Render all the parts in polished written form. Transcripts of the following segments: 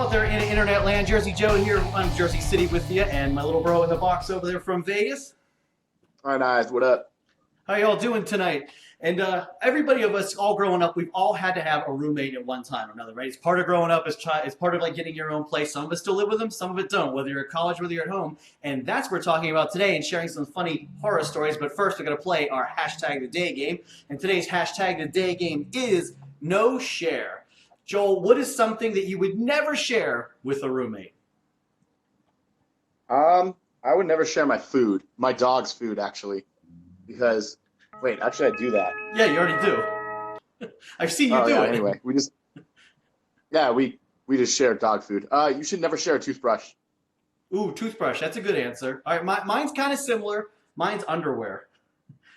out there in internet land? Jersey Joe here on Jersey City with you, and my little bro in the box over there from Vegas. All right, guys, what up? How y'all doing tonight? And everybody of us, all growing up, we've all had to have a roommate at one time or another, right? It's part of growing up. It's part of like getting your own place. Some of us still live with them, some of it don't. Whether you're at college, whether you're at home, and that's what we're talking about today, and sharing some funny horror stories. But first, we're gonna play our hashtag the day game, and today's hashtag the day game is no share. Joel, what is something that you would never share with a roommate? I would never share my food, my dog's food, actually, because wait, actually, I do that. Yeah, you already do. I've seen you Oh do yeah. it. Anyway, we just share dog food. You should never share a toothbrush. Ooh, toothbrush. That's a good answer. All right, mine's kind of similar. Mine's underwear.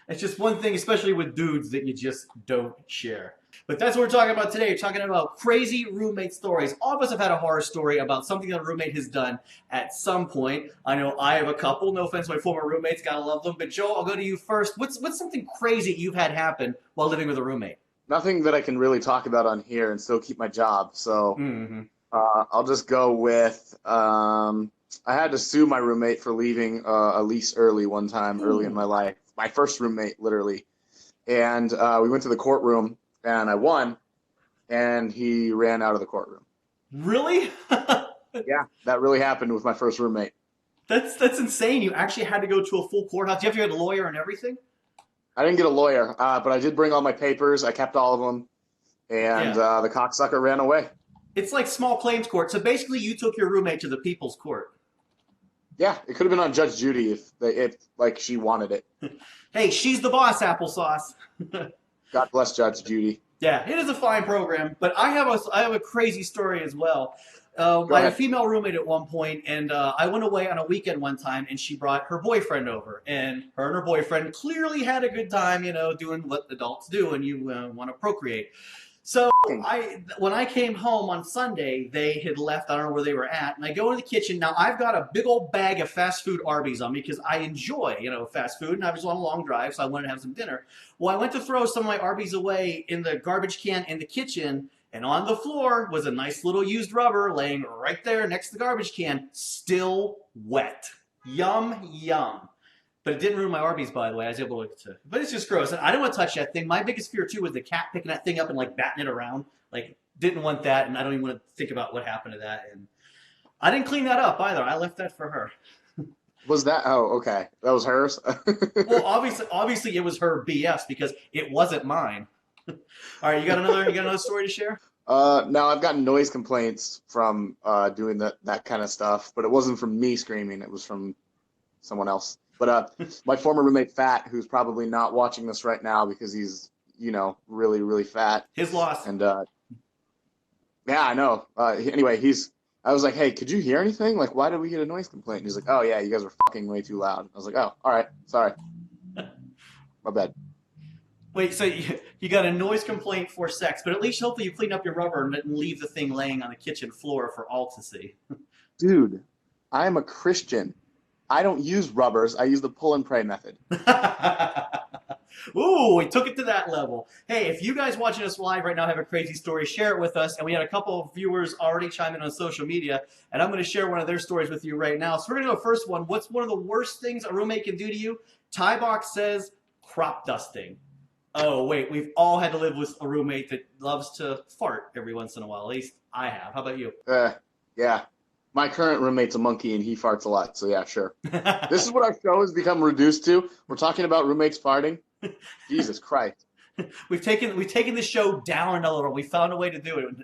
It's just one thing, especially with dudes, that you just don't share. But that's what we're talking about today. We're talking about crazy roommate stories. All of us have had a horror story about something that a roommate has done at some point. I know I have a couple. No offense to my former roommates. Gotta love them. But Joel, I'll go to you first. What's something crazy you've had happen while living with a roommate? Nothing that I can really talk about on here and still keep my job. So Mm-hmm. I'll just go with I had to sue my roommate for leaving a lease early one time early in my life. My first roommate, literally. And we went to the courtroom, and I won, and he ran out of the courtroom. Really? Yeah, that really happened with my first roommate. That's insane. You actually had to go to a full courthouse. You have to get a lawyer and everything? I didn't get a lawyer, but I did bring all my papers. I kept all of them, and Yeah. the cocksucker ran away. It's like small claims court. So basically, you took your roommate to the people's court. Yeah, it could have been on Judge Judy if like she wanted it. Hey, she's the boss, applesauce. God bless Judge Judy. Yeah, it is a fine program, but I have a crazy story as well. Go I had a ahead. female roommate at one point, and I went away on a weekend one time, and she brought her boyfriend over, and her boyfriend clearly had a good time, doing what adults do, and you want to procreate. So when I came home on Sunday, they had left. I don't know where they were at, and I go into the kitchen. Now I've got a big old bag of fast food Arby's on me because I enjoy, fast food, and I was on a long drive, so I wanted to have some dinner. Well, I went to throw some of my Arby's away in the garbage can in the kitchen, and on the floor was a nice little used rubber laying right there next to the garbage can, still wet. Yum, yum. But it didn't ruin my Arby's, by the way. I was able to. But it's just gross. And I don't want to touch that thing. My biggest fear, too, was the cat picking that thing up and, like, batting it around. Like, didn't want that, and I don't even want to think about what happened to that. And I didn't clean that up, either. I left that for her. Was that? Oh, okay. That was hers. Well, obviously it was her BS because it wasn't mine. All right, you got another story to share? No, I've gotten noise complaints from doing that kind of stuff, but it wasn't from me screaming. It was from someone else. But my former roommate, Fat, who's probably not watching this right now because he's, really, really fat. His loss. And yeah, I know. Anyway, I was like, hey, could you hear anything? Like, why did we get a noise complaint? And he's like, oh, yeah, you guys were fucking way too loud. I was like, oh, all right, sorry. My bad. Wait, so you got a noise complaint for sex, but at least hopefully you clean up your rubber and didn't leave the thing laying on the kitchen floor for all to see. Dude, I am a Christian. I don't use rubbers. I use the pull and pray method. Ooh, we took it to that level. Hey, if you guys watching us live right now have a crazy story, share it with us. And we had a couple of viewers already chime in on social media, and I'm going to share one of their stories with you right now. So we're going to go first one. What's one of the worst things a roommate can do to you? Tybox says crop dusting. Oh, wait, we've all had to live with a roommate that loves to fart every once in a while. At least I have. How about you? Yeah. My current roommate's a monkey and he farts a lot, so yeah, sure. This is what our show has become reduced to. We're talking about roommates farting. Jesus Christ. We've taken the show down a little. We found a way to do it.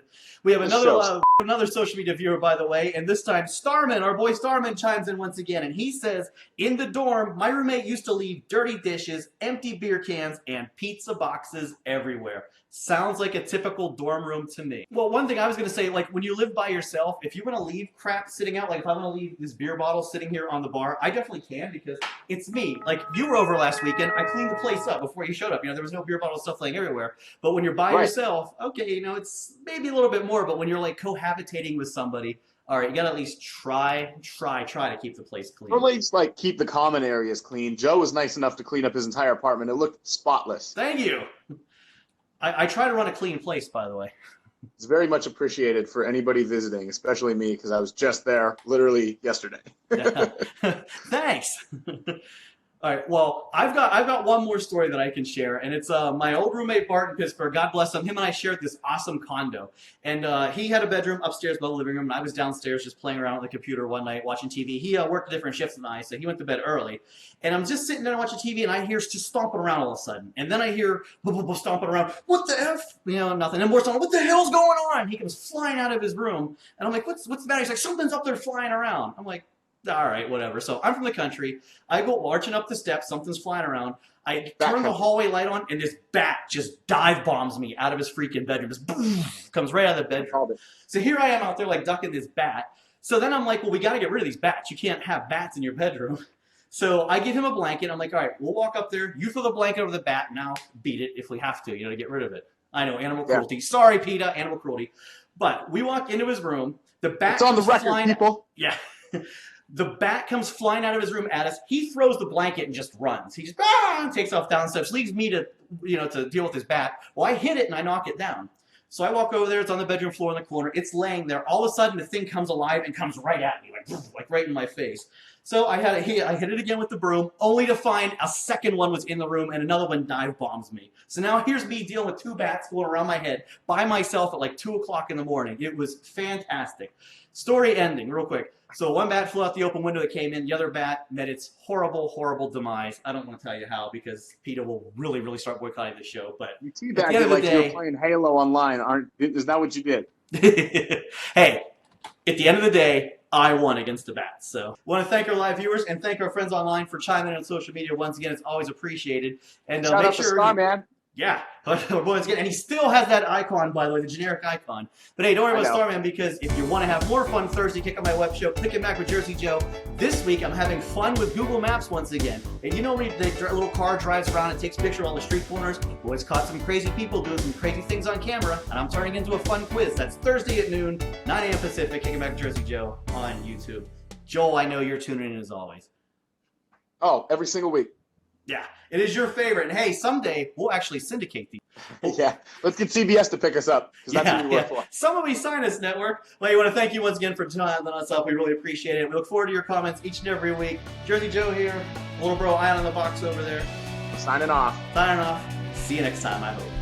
We have another social media viewer, by the way, and this time Starman, our boy Starman, chimes in once again, and he says, in the dorm, my roommate used to leave dirty dishes, empty beer cans, and pizza boxes everywhere. Sounds like a typical dorm room to me. Well, one thing I was going to say, like when you live by yourself, if you want to leave crap sitting out, like if I want to leave this beer bottle sitting here on the bar, I definitely can because it's me. Like you were over last weekend, I cleaned the place up before you showed up. There was no beer bottle stuff laying everywhere. But when you're by yourself, okay, it's maybe a little bit more, but when you're like cohabitating with somebody, all right, you got to at least try to keep the place clean. Or at least like keep the common areas clean. Joe was nice enough to clean up his entire apartment. It looked spotless. Thank you. I try to run a clean place, by the way. It's very much appreciated for anybody visiting, especially me, because I was just there literally yesterday. Yeah. Thanks. All right. Well, I've got one more story that I can share, and it's my old roommate Bart in Pittsburgh. God bless him. Him and I shared this awesome condo, and he had a bedroom upstairs by the living room, and I was downstairs just playing around with the computer one night watching TV. He worked different shifts than I, so he went to bed early, and I'm just sitting there watching TV, and I hear just stomping around all of a sudden, and then I hear stomping around. What the f? Nothing. And more stomping. What the hell's going on? He comes flying out of his room, and I'm like, what's the matter? He's like, something's up there flying around. I'm like, all right, whatever. So I'm from the country. I go marching up the steps. Something's flying around. I turn the hallway light on, and this bat just dive bombs me out of his freaking bedroom. Just boom, comes right out of the bedroom. So here I am out there like ducking this bat. So then I'm like, well, we got to get rid of these bats. You can't have bats in your bedroom. So I give him a blanket. I'm like, all right, we'll walk up there. You throw the blanket over the bat. Now beat it if we have to, to get rid of it. I know, animal cruelty. Sorry, PETA, animal cruelty. But we walk into his room. The bat it's on the record, people. Yeah. The bat comes flying out of his room at us. He throws the blanket and just runs. He just takes off down the steps, leaves me to to deal with his bat. Well, I hit it and I knock it down. So I walk over there. It's on the bedroom floor in the corner. It's laying there. All of a sudden, the thing comes alive and comes right at me, like right in my face. So I hit it again with the broom, only to find a second one was in the room and another one dive bombs me. So now here's me dealing with two bats going around my head by myself at like 2 o'clock in the morning. It was fantastic. Story ending, real quick. So one bat flew out the open window that came in. The other bat met its horrible, horrible demise. I don't want to tell you how because PETA will really, really start boycotting the show. But you teabagged it like you were playing Halo online. Is that what you did? Hey, at the end of the day, I won against the bats. So I want to thank our live viewers and thank our friends online for chiming in on social media. Once again, it's always appreciated. And shout make out sure to Starman. Yeah, once again, and he still has that icon, by the way, the generic icon. But hey, don't worry about Starman because if you want to have more fun Thursday, kick on my web show, Clicking Back with Jersey Joe. This week, I'm having fun with Google Maps once again. And you know when the little car drives around and takes pictures of all the street corners? Well, it's caught some crazy people doing some crazy things on camera, and I'm turning into a fun quiz. That's Thursday at noon, 9 a.m. Pacific, Kicking Back with Jersey Joe on YouTube. Joel, I know you're tuning in as always. Oh, every single week. Yeah, it is your favorite. And hey, someday we'll actually syndicate these. Yeah, let's get CBS to pick us up because that's what we work for. Some of we sign us network. Well, I want to thank you once again for tuning us up. We really appreciate it. We look forward to your comments each and every week. Jersey Joe here, little bro Ion on the box over there. Signing off. Signing off. See you next time, I hope.